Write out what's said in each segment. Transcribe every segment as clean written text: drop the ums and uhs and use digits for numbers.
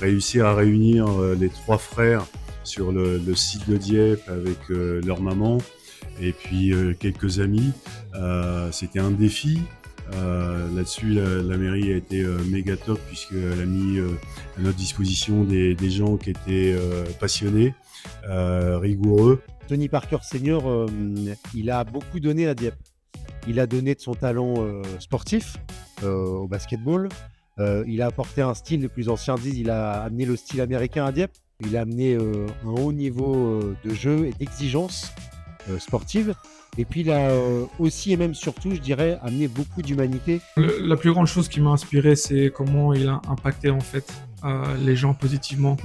réussir à réunir les 3 frères sur le site de Dieppe avec leur maman et puis quelques amis. C'était un défi. Là-dessus, la mairie a été méga top puisqu'elle a mis à notre disposition des gens qui étaient passionnés, rigoureux. Tony Parker Senior, il a beaucoup donné à Dieppe. Il a donné de son talent sportif au basketball. Il a apporté un style, les plus anciens disent, il a amené le style américain à Dieppe. Il a amené un haut niveau de jeu et d'exigence sportive. Et puis il a aussi et même surtout, je dirais, amené beaucoup d'humanité. La plus grande chose qui m'a inspiré, c'est comment il a impacté en fait les gens positivement.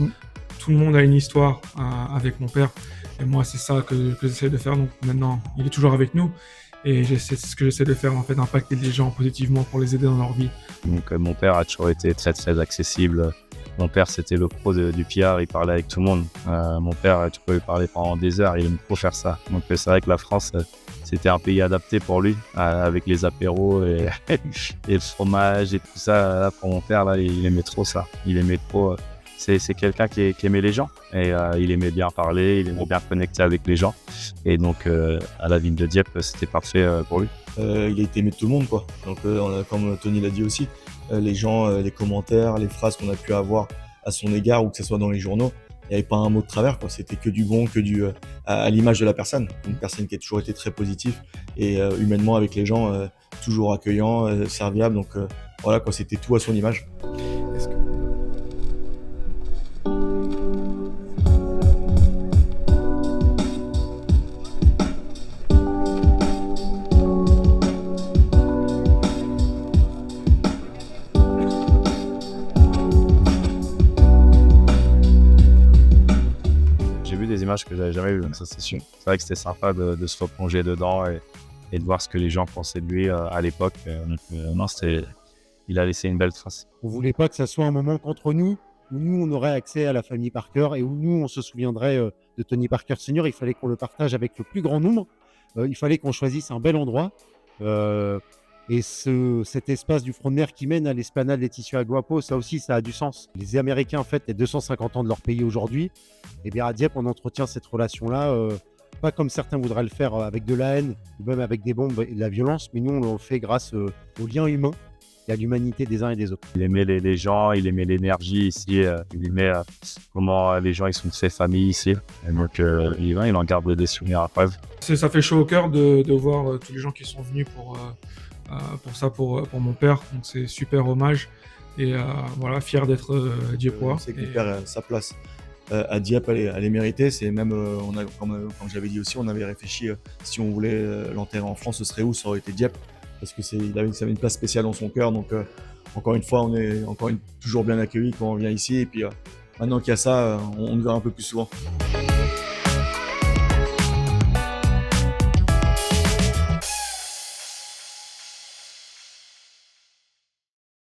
Tout le monde a une histoire avec mon père. Et moi, c'est ça que j'essaie de faire. Donc maintenant, il est toujours avec nous. Et c'est ce que j'essaie de faire, en fait, d'impacter les gens positivement pour les aider dans leur vie. Donc mon père a toujours été très très accessible. Mon père, c'était le pro du pillard, il parlait avec tout le monde. Mon père, tu peux lui parler pendant des heures, il aime trop faire ça. Donc c'est vrai que la France, c'était un pays adapté pour lui, avec les apéros et le fromage et tout ça. Là, pour mon père, là, il aimait trop ça. Il aimait trop... C'est quelqu'un qui aimait les gens et il aimait bien parler, il aimait bien connecter avec les gens. Et donc, à la ville de Dieppe, c'était parfait pour lui. Il a été aimé de tout le monde, quoi. Donc, comme Tony l'a dit aussi, les gens, les commentaires, les phrases qu'on a pu avoir à son égard ou que ce soit dans les journaux, il n'y avait pas un mot de travers, quoi. C'était que du bon, à l'image de la personne. Une personne qui a toujours été très positive et humainement avec les gens, toujours accueillant, serviable. Donc, voilà, quoi, c'était tout à son image. Des images que j'avais jamais vues, ça c'est sûr. C'est vrai que c'était sympa de se replonger dedans et de voir ce que les gens pensaient de lui à l'époque. Non, il a laissé une belle trace. On voulait pas que ça soit un moment qu'entre nous, où nous on aurait accès à la famille Parker et où nous on se souviendrait de Tony Parker Senior. Il fallait qu'on le partage avec le plus grand nombre. Il fallait qu'on choisisse un bel endroit. Et cet espace du front de mer qui mène à l'esplanade Laetitia Agüapo, ça aussi, ça a du sens. Les Américains fêtent les 250 ans de leur pays aujourd'hui. Et bien à Dieppe, on entretient cette relation-là, pas comme certains voudraient le faire avec de la haine ou même avec des bombes et de la violence, mais nous, on le fait grâce au lien humain et à l'humanité des uns et des autres. Il aimait les gens, il aimait l'énergie ici, il aimait comment les gens ils sont de ses familles ici. Et donc il en garde des souvenirs à preuve. Ça fait chaud au cœur de voir tous les gens qui sont venus pour mon père. Donc c'est super hommage et voilà, fier d'être Dieppois. C'est que le père a sa place à Dieppe, elle est méritée. C'est même, comme j'avais dit aussi, on avait réfléchi si on voulait l'enterrer en France, ce serait où? Ça aurait été Dieppe, parce que ça avait une place spéciale dans son cœur. Donc encore une fois, on est toujours bien accueillis quand on vient ici. Et puis maintenant qu'il y a ça, on le verra un peu plus souvent.